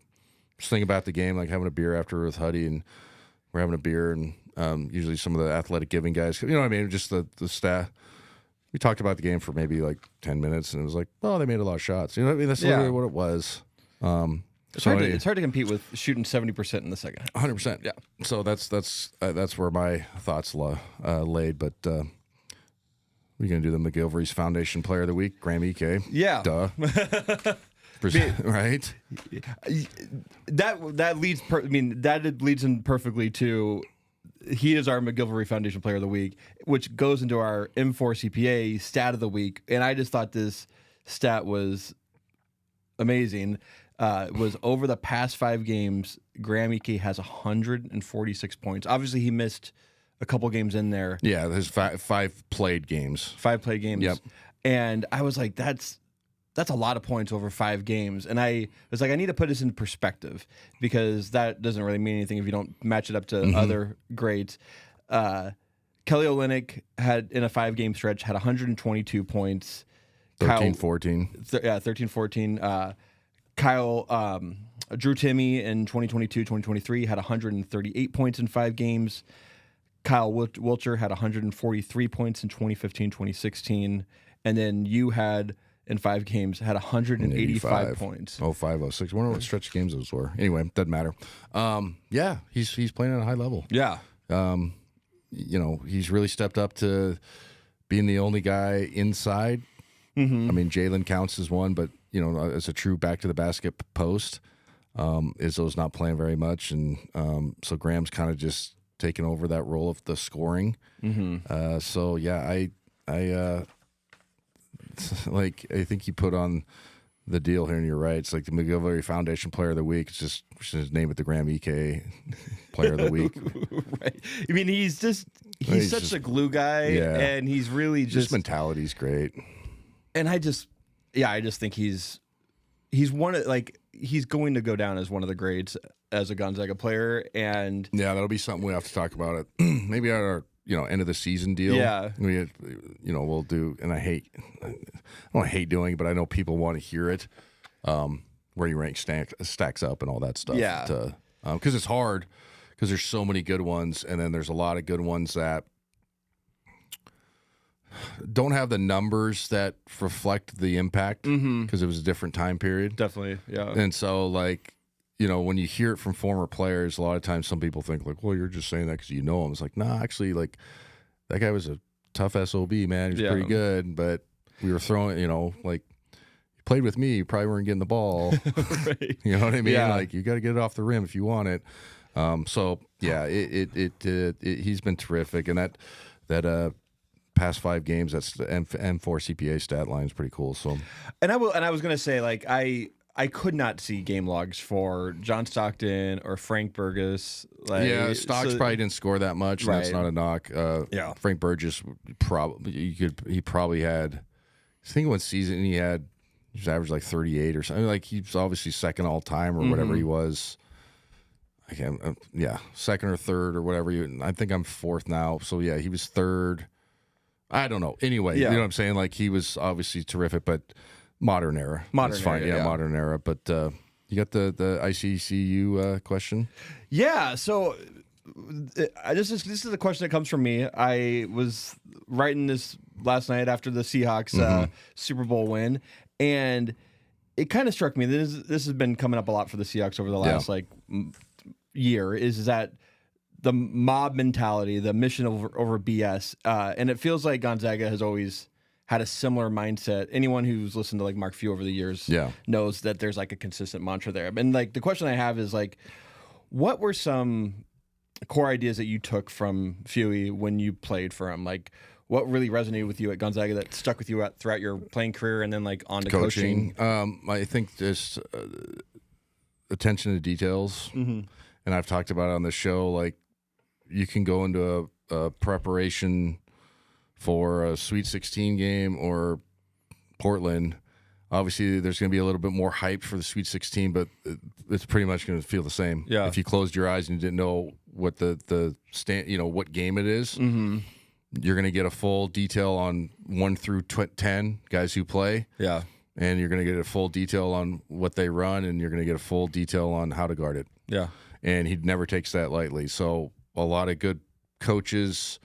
just thinking about the game, like having a beer after with Huddy, and we're having a beer, and usually some of the athletic giving guys, what I mean, just the staff. We talked about the game for maybe like 10 minutes, and it was like, oh, they made a lot of shots. You know what I mean? That's literally what it was. It's hard to compete with shooting 70% in the second half. 100%. Yeah. So that's where my thoughts laid. But we're gonna do the McGilvery's Foundation Player of the Week, Graham Ike. Yeah. Duh. Right. That leads. That leads in perfectly to. He is our McGilvery Foundation Player of the Week, which goes into our M4 CPA stat of the week. And I just thought this stat was amazing. Was over the past 5 games, Graham Ike has 146 points. Obviously, he missed a couple games in there. Yeah, there's 5 played games. 5 played games. Yep. And I was like, that's a lot of points over 5 games. And I was like, I need to put this in perspective because that doesn't really mean anything if you don't match it up to other grades. Kelly Olynyk had, in a 5-game stretch, had 122 points. 13-14. 13-14. Kyle, Drew Timme in 2022-2023 had 138 points in 5 games. Kyle Wilcher had 143 points in 2015-2016. And then you had, in 5 games, had 185 points. 05-06. I wonder what stretch games those were. Anyway, doesn't matter. Yeah, he's playing at a high level. Yeah. He's really stepped up to being the only guy inside. I mean, Jalen counts as one, but, as a true back to the basket post. Izzo's not playing very much, and so Graham's kind of just taking over that role of the scoring. So yeah, I like I think you put on the deal here, and you're right. It's like the McGillivray Foundation Player of the Week. It's just we should name it the Graham EK Player of the Week. Right. I mean, he's such just a glue guy, and he's really just mentality's great. And I just think he's one of he's going to go down as one of the greats as a Gonzaga player, and yeah, that'll be something we have to talk about it. Maybe at our end of the season deal. Yeah, we'll do. And I don't hate doing it, but I know people want to hear it. Where you rank stacks up and all that stuff. Yeah, because it's hard because there's so many good ones, and then there's a lot of good ones that don't have the numbers that reflect the impact because it was a different time period. Definitely, yeah. And so, when you hear it from former players, a lot of times some people think, well, you're just saying that because you know him. It's like, nah, actually, that guy was a tough SOB, man. He was pretty good, but we were throwing, you played with me, you probably weren't getting the ball. Right. You know what I mean? Yeah. You got to get it off the rim if you want it. So, yeah, he's been terrific. And that past 5 games, that's the M4 CPA stat line is pretty cool. So, and I was gonna say I could not see game logs for John Stockton or Frank Burgess. Stocks probably didn't score that much. And that's not a knock. Frank Burgess he probably had. I think one season he was averaged like 38 or something. Like he's obviously second all time or whatever he was. I can't. Second or third or whatever. I think I'm fourth now. So yeah, he was third. I don't know. Anyway, you know what I'm saying? Like he was obviously terrific, but modern era. That's fine. Era, Modern era. But you got the ICCU question? Yeah. So this is a question that comes from me. I was writing this last night after the Seahawks Super Bowl win, and it kind of struck me. This has been coming up a lot for the Seahawks over the last year. Is that the mob mentality, the mission over BS, and it feels like Gonzaga has always had a similar mindset. Anyone who's listened to Mark Few over the years knows that there's a consistent mantra there. And the question I have is what were some core ideas that you took from Fewy when you played for him? What really resonated with you at Gonzaga that stuck with you throughout your playing career and then on to coaching? I think just attention to details. And I've talked about it on the show, you can go into a preparation for a Sweet 16 game or Portland. Obviously, there's going to be a little bit more hype for the Sweet 16, but it's pretty much going to feel the same. Yeah. If you closed your eyes and you didn't know what the what game it is, you're going to get a full detail on 1 through 10 guys who play. Yeah. And you're going to get a full detail on what they run, and you're going to get a full detail on how to guard it. Yeah. And he never takes that lightly. So a lot of good coaches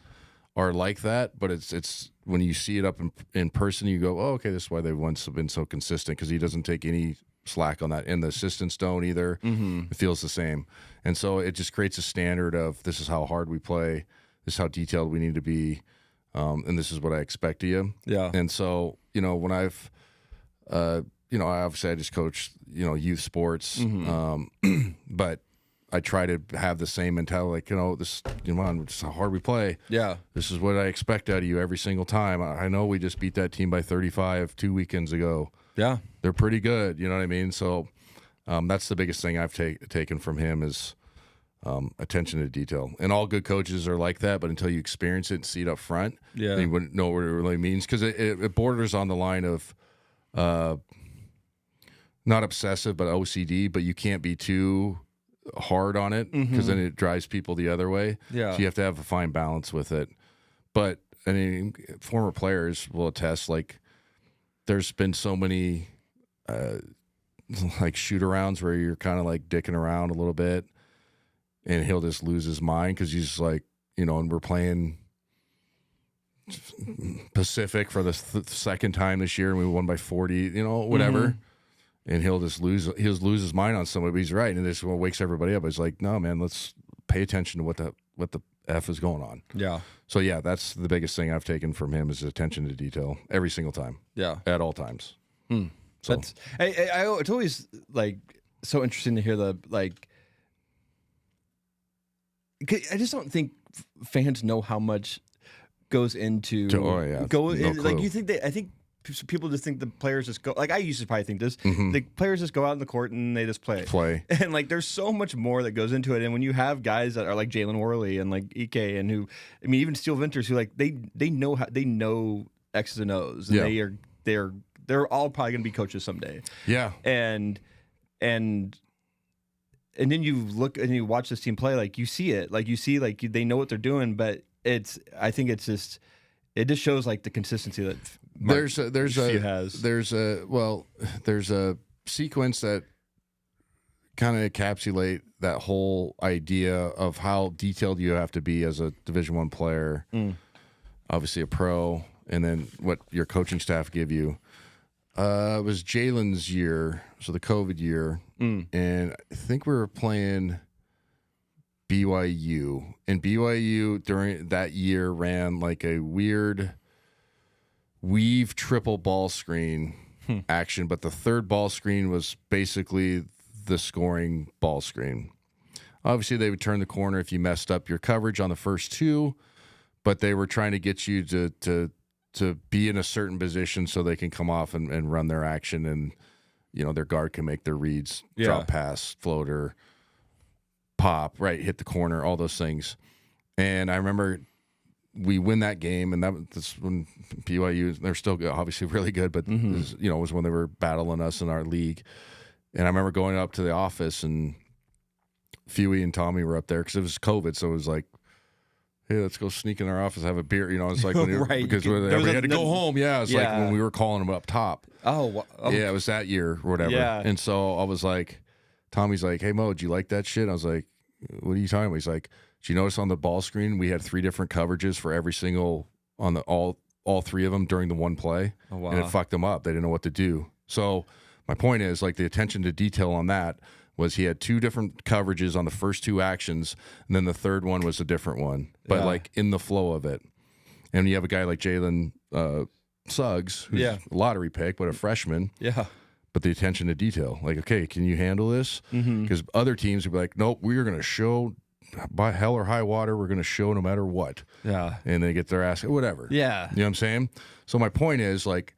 are like that, but it's when you see it up in person, you go, oh, okay, this is why they've been so consistent, because he doesn't take any slack on that, and the assistants don't either. It feels the same, and so it just creates a standard of this is how hard we play, this is how detailed we need to be, and this is what I expect of you. Yeah. And so when I've obviously I just coach youth sports, but I try to have the same mentality, this is how hard we play. Yeah. This is what I expect out of you every single time. I know we just beat that team by 35 2 weekends ago. Yeah. They're pretty good, you know what I mean? So that's the biggest thing I've taken from him is attention to detail. And all good coaches are like that, but until you experience it and see it up front, you wouldn't know what it really means, because it borders on the line of not obsessive, but OCD, but you can't be too hard on it, because then it drives people the other way. Yeah. So you have to have a fine balance with it. But I mean, former players will attest, there's been so many shoot arounds where you're kind of dicking around a little bit, and he'll just lose his mind because he's and we're playing Pacific for the second time this year, and we won by 40, whatever. And he'll lose his mind on somebody, but he's right, and this wakes everybody up. It's like, no, man, let's pay attention to what the F is going on. Yeah. So yeah, that's the biggest thing I've taken from him is attention to detail every single time. Yeah. At all times. So I always so interesting to hear I just don't think fans know how much goes into No clue. you think I think people just think the players just go, like I used to probably think this, Mm-hmm. the players just go out in the court and they just play. And like there's so much more that goes into it. And when you have guys that are like Jalen Worley and like Ike and who, I mean, even Steel Venters, who like they know X's and O's, and they're all probably gonna be coaches someday. Yeah. And then you look and you watch this team play, like you see it, like they know what they're doing, but I think it just shows like the consistency that There's a sequence that kind of encapsulate that whole idea of how detailed you have to be as a Division I player, obviously a pro, and then what your coaching staff give you. It was Jalen's year, so the COVID year, and I think we were playing BYU, and BYU during that year ran like a weird weave triple ball screen action, but the third ball screen was basically the scoring ball screen. Obviously, they would turn the corner if you messed up your coverage on the first two, but they were trying to get you to be in a certain position so they can come off and run their action, and their guard can make their reads, drop pass, floater, pop, right, hit the corner, all those things. And I remember we win that game, and that's when BYU, they're still obviously really good, but it was when they were battling us in our league. And I remember going up to the office, and Fewy and Tommy were up there because it was COVID, so it was like, hey, let's go sneak in our office, have a beer. It's like when right, because everybody had to go home. Yeah, it's like when we were calling them up top. Oh, yeah, it was that year or whatever. Yeah. And so I was like, Tommy's like, hey Mo, do you like that shit? I was like, what are you talking about? He's like, did you notice on the ball screen we had 3 different coverages for every single on the all 3 of them during the one play? Oh, wow. And it fucked them up. They didn't know what to do. So my point is, like, the attention to detail on that was he had 2 different coverages on the first 2 actions, and then the third one was a different one, but like in the flow of it. And you have a guy like Jalen Suggs, who's a lottery pick, but a freshman. Yeah. But the attention to detail, like, okay, can you handle this? Because other teams would be like, nope, we are going to show by hell or high water, we're going to show no matter what. Yeah. And they get their ass, whatever. Yeah. You know what I'm saying? So my point is, like,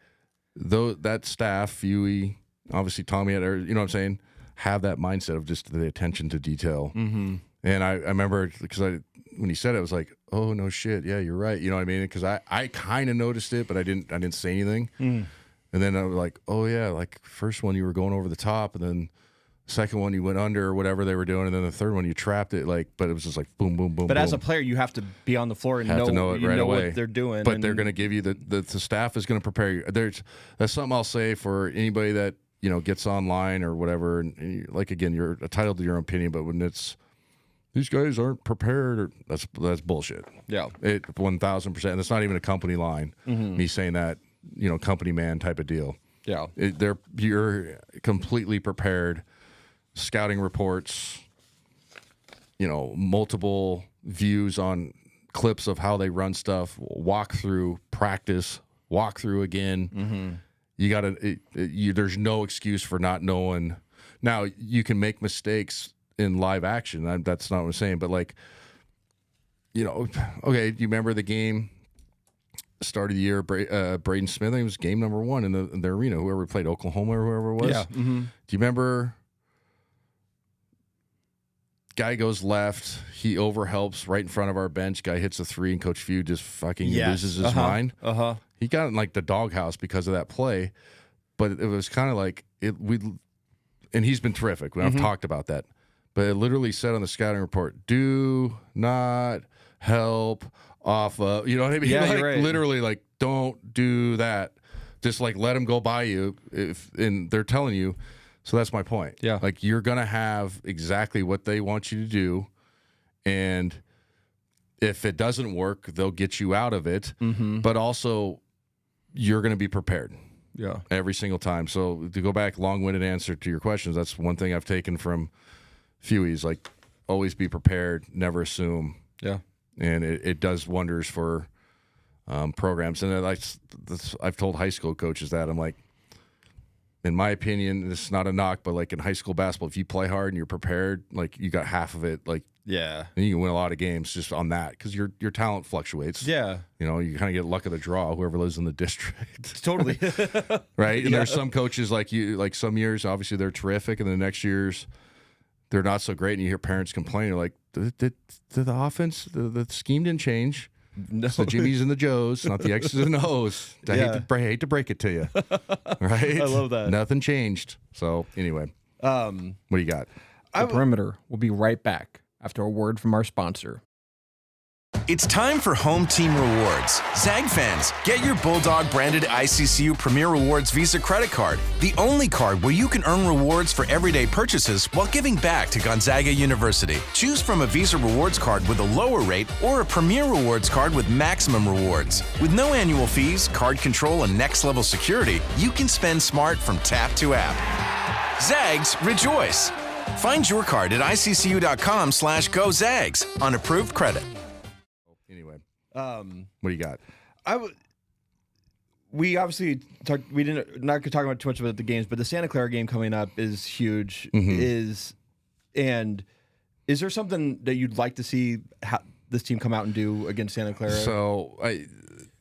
though that staff, Fewy, obviously Tommy, you know what I'm saying, have that mindset of just the attention to detail. And I remember, because when he said it, I was like, oh, no shit. Yeah, you're right. You know what I mean? Because I kind of noticed it, but I didn't say anything. And then I was like, oh, yeah, like first one you were going over the top, and then second one you went under or whatever they were doing, and then the third one you trapped it, like, but it was just like boom, boom, boom. But boom. as a player, you have to be on the floor and Have to know it right away. what they're doing. But they're going to give you the staff is going to prepare you. That's something I'll say for anybody that gets online or whatever. And like, again, you're entitled to your own opinion, but when it's these guys aren't prepared, or that's bullshit. Yeah, it 1,000%. And it's not even a company line. Me saying that, company man type of deal. Yeah, you're completely prepared. Scouting reports, multiple views on clips of how they run stuff, walk through, practice, walk through again. You got to. There's no excuse for not knowing. Now you can make mistakes in live action. That's not what I'm saying, but like, okay. Do you remember the game? Start of the year, Braden Smith. I think it was game number 1 in the arena. Whoever played Oklahoma or whoever it was. Yeah. Do you remember? Guy goes left. He overhelps right in front of our bench. Guy hits a 3, and Coach Few just fucking loses his mind. He got in like the doghouse because of that play, but it was kind of like and he's been terrific. I've talked about that, but it literally said on the scouting report, "Do not help off of," you know what I mean? Yeah, like, you're right. Literally, like, don't do that. Just like let him go by you and they're telling you. So that's my point. Yeah. Like, you're going to have exactly what they want you to do. And if it doesn't work, they'll get you out of it. But also, you're going to be prepared. Yeah. Every single time. So to go back, long-winded answer to your questions, that's one thing I've taken from Fewy's, like, always be prepared, never assume. Yeah. And it does wonders for programs. And I've told high school coaches that. I'm like, in my opinion, this is not a knock, but like in high school basketball, if you play hard and you're prepared, like you got half of it, like Yeah. and you can win a lot of games just on that because your talent fluctuates. Yeah. You know, you kind of get luck of the draw, whoever lives in the district. Totally. Right? And there's some coaches like you, like some years, obviously they're terrific, and the next years they're not so great, and you hear parents complain, you're like, the offense, the scheme didn't change. No. It's the Jimmies and the Joes, not the X's and O's. I hate to break it to you. Right? I love that. Nothing changed. So anyway, what do you got? The Perimeter will be right back after a word from our sponsor. It's time for Home Team Rewards. Zag fans, get your Bulldog branded ICCU Premier Rewards Visa credit card, the only card where you can earn rewards for everyday purchases while giving back to Gonzaga University. Choose from a Visa Rewards card with a lower rate or a Premier Rewards card with maximum rewards. With no annual fees, card control, and next level security, you can spend smart from tap to app. Zags, rejoice! Find your card at iccu.com/gozags on approved credit. Anyway, What what do you got? We obviously talked. We didn't not talk about too much about the games, but the Santa Clara game coming up is huge. Is there something that you'd like to see this team come out and do against Santa Clara? So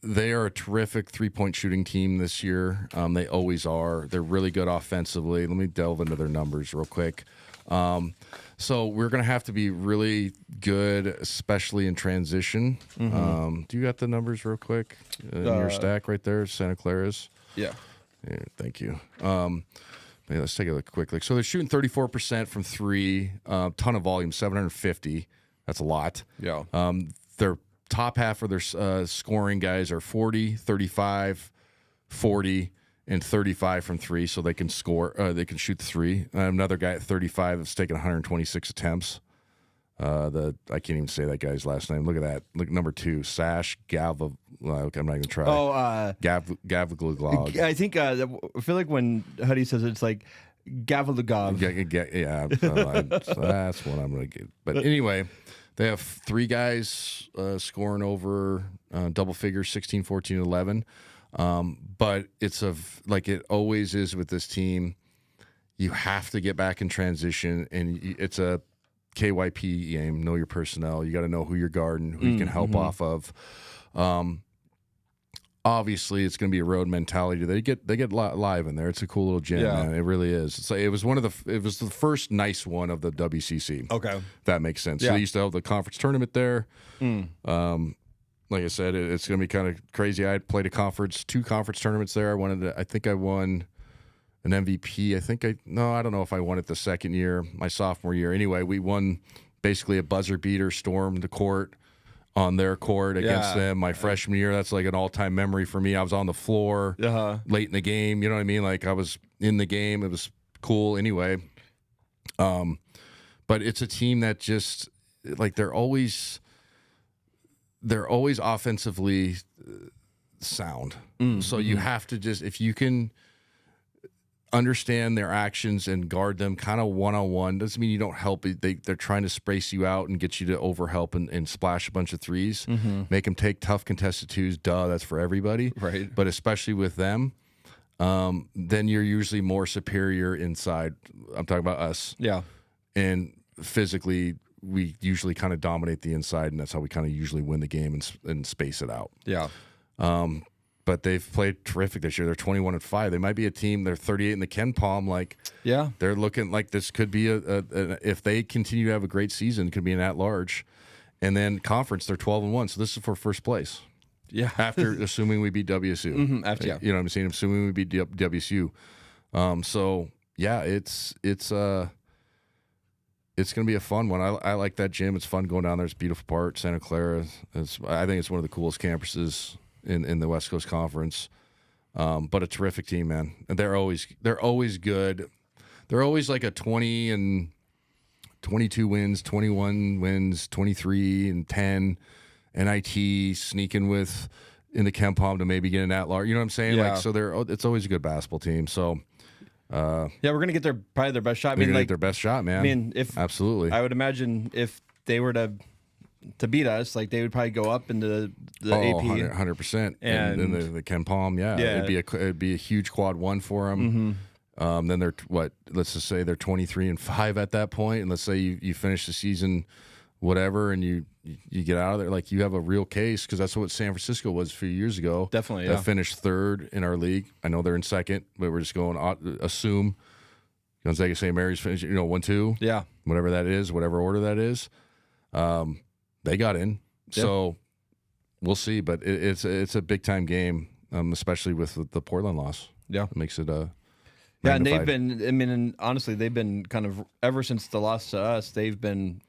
they are a terrific three-point shooting team this year. They always are. They're really good offensively. Let me delve into their numbers real quick. So we're going to have to be really good, especially in transition. Do you got the numbers real quick in your stack right there, Santa Clara's? Yeah. Yeah, thank you. Let's take a quick look. So they're shooting 34% from three, ton of volume, 750. That's a lot. Yeah. Their top half of their scoring guys are 40, 35, 40, and 35 from three, so they can score. They can shoot three. Another guy at 35 that's taken 126 attempts. I can't even say that guy's last name. Look at that. Look, number 2, Sash Gava. I'm not going to try. Gavlaglog. I think I feel like when Huddy says it's like Gavalugov. Yeah, that's what I'm going to get. But anyway, they have 3 guys scoring over double figures, 16, 14, 11. But it's like it always is with this team. You have to get back in transition, and it's a KYP game. Know your personnel. You got to know who you're guarding, who you can help off of. Obviously, it's going to be a road mentality. They get live in there. It's a cool little gym, man. It really is. It's like, it was the first nice one of the WCC. Okay, if that makes sense. Yeah. So they used to have the conference tournament there. Like I said, it's going to be kind of crazy. I played 2 conference tournaments there. I think I won an MVP. I don't know if I won it the second year, my sophomore year. Anyway, we won basically a buzzer beater, stormed the court on their court against them my freshman year. That's like an all-time memory for me. I was on the floor late in the game. You know what I mean? Like I was in the game. It was cool anyway. But it's a team that just like they're always offensively sound. So you have to just, if you can understand their actions and guard them kind of one-on-one, doesn't mean you don't help. They're trying to space you out and get you to overhelp and splash a bunch of threes, make them take tough contested twos. That's for everybody. Right. But especially with them, then you're usually more superior inside. I'm talking about us. Yeah. And physically, we usually kind of dominate the inside, and that's how we kind of usually win the game and space it out. Yeah. But they've played terrific this year. They're 21-5. They might be a team. They're 38 in the Ken Palm. Like, Yeah. they're looking like this could be if they continue to have a great season, it could be an at-large. And then conference, they're 12-1. So this is for first place. Yeah. After assuming we beat WSU. After, yeah. You know what I'm saying? Assuming we beat WSU. So yeah, it's going to be a fun one. I like that gym. It's fun going down there. It's a beautiful part. Santa Clara. I think it's one of the coolest campuses in the West Coast Conference. But a terrific team, man. And they're always good. They're always like a 20 and 22 wins, 21 wins, 23 and 10. NIT sneaking with in the Ken Palm to maybe get an at-large. You know what I'm saying? Yeah. Like, so it's always a good basketball team. So Yeah, we're gonna get probably their best shot. they're gonna get their best shot, man. I mean, if absolutely, I would imagine if they were to beat us, like they would probably go up into the AP. 100%. And the Ken Palm, yeah, Yeah. it'd be a huge quad one for them. Then they're let's just say they're 23-5 at that point, and let's say you finish the season, whatever, and you get out of there, like you have a real case, because that's what San Francisco was a few years ago. Definitely, That yeah. finished third in our league. I know they're in second, but we're just going assume Gonzaga St. Mary's finished, 1-2, Yeah. whatever that is, whatever order that is. They got in, so we'll see. But it's a big time game, especially with the Portland loss. Yeah. It makes it Yeah, and magnified. they've been. I mean, and honestly, they've been kind of ever since the loss to us. They've been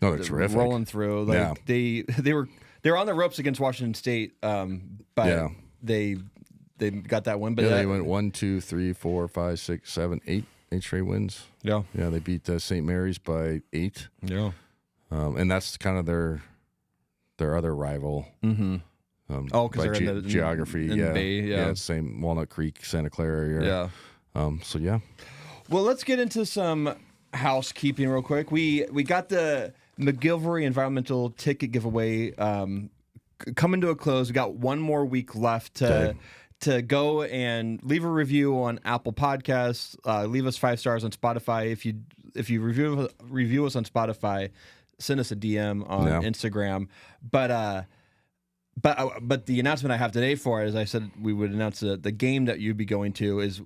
they're terrific. rolling through. Like they were on the ropes against Washington State, but they got that win. But They went 1, 2, 3, 4, 5, 6, 7, 8 straight wins. Yeah, They beat St. Mary's by 8. yeah. And that's kind of their other rival. Mm-hmm. Because by they're in the geography. in the Bay, yeah. It's same Walnut Creek, Santa Clara area. Yeah. So yeah. Well, let's get into some housekeeping real quick. We got the McGilvery environmental ticket giveaway coming to a close. We got one more week left to go and leave a review on Apple Podcasts. Leave us 5 stars on Spotify. If you review us on Spotify, send us a DM on Instagram. But the announcement I have today for it, as I said, we would announce the game that you'd be going to is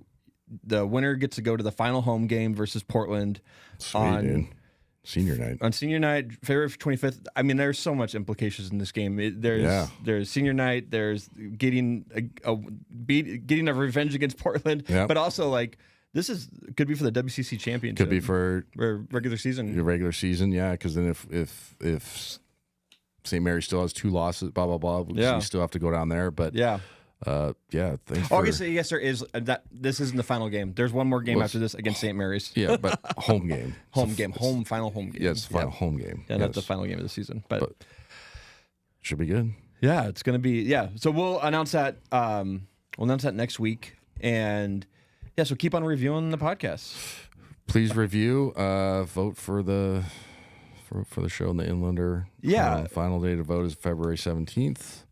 the winner gets to go to the final home game versus Portland. Sweet, dude. Senior night. On senior night, February 25th. I mean, there's so much implications in this game. There's senior night. There's getting a revenge against Portland, but also like this could be for the WCC championship. Could be for regular season. your regular season, because then if St. Mary still has 2 losses, blah blah blah, you still have to go down there. But thanks. Obviously, yes, there is. This isn't the final game. There's one more game after this against St. Mary's. Yeah, but home game. Final home game. Yeah, it's the final home game. Yeah, not the final game of the season, but should be good. yeah, it's gonna be. Yeah, so we'll announce that. We'll announce that next week, and so keep on reviewing the podcast. Please review. Vote for the show in the Inlander. Yeah. Final day to vote is February 17th.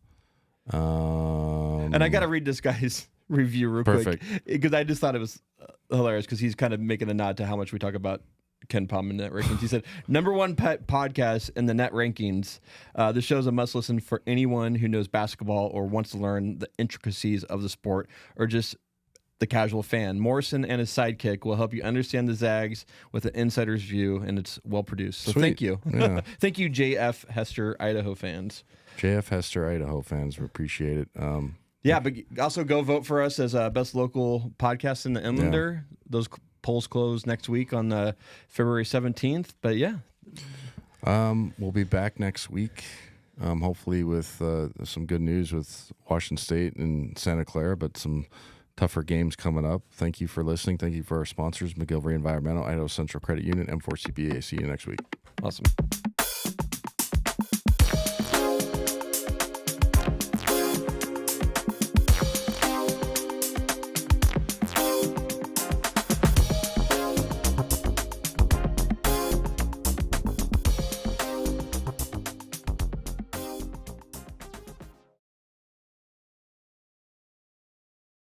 And I got to read this guy's review real quick because I just thought it was hilarious because he's kind of making a nod to how much we talk about Ken Palm in net rankings. He said, #1 pet podcast in the net rankings. This show's a must listen for anyone who knows basketball or wants to learn the intricacies of the sport or just the casual fan. Morrison and his sidekick will help you understand the Zags with an insider's view, and it's well produced. So thank you. Yeah. Thank you, JF Hester, Idaho fans. JF Hester, Idaho fans, we appreciate it. Yeah, but also go vote for us as best local podcast in the Inlander. Those polls close next week on February 17th. But we'll be back next week, hopefully with some good news with Washington State and Santa Clara, but some tougher games coming up. Thank you for listening. Thank you for our sponsors, McGilvery Environmental, Idaho Central Credit Union, M4CPA. See you next week. Awesome.